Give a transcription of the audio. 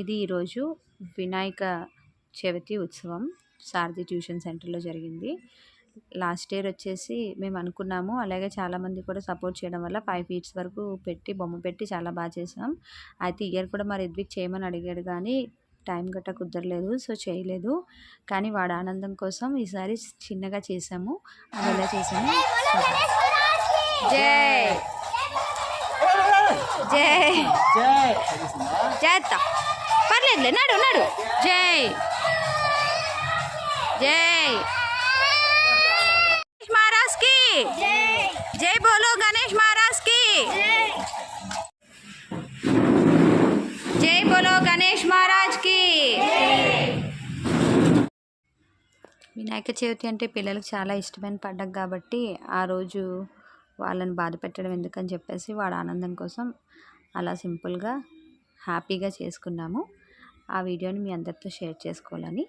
ఇది ఈరోజు వినాయక చవితి ఉత్సవం సారథి ట్యూషన్ సెంటర్లో జరిగింది. లాస్ట్ ఇయర్ వచ్చేసి మేము అనుకున్నాము, అలాగే చాలామంది కూడా సపోర్ట్ చేయడం వల్ల 5 ఫీట్స్ వరకు పెట్టి బొమ్మ పెట్టి చాలా బాగా చేసాం. అయితే ఇయర్ కూడా మరి రిద్విక్ చేయమని అడిగాడు కానీ టైం గట్ట కుదరలేదు, సో చేయలేదు. కానీ వాడి ఆనందం కోసం ఈసారి చిన్నగా చేసాము. అది ఎలా చేసాము జై జై చేస్తా పర్లేదులే, నడు నడు. జై జై గణేష్ మహారాజ్ కి జై బోలో గణేష్ మహారాజ్ కి జై బోలో గణేష్ మహారాజ్ కి. వినాయక చవితి అంటే పిల్లలకు చాలా ఇష్టమైన పండుగ కాబట్టి ఆ రోజు వాళ్ళని బాధ పెట్టడం ఎందుకని చెప్పేసి వాడు ఆనందం కోసం అలా సింపుల్గా హ్యాపీగా చేసుకున్నాము. ఆ వీడియోని మీ అందరితో షేర్ చేసుకోవాలని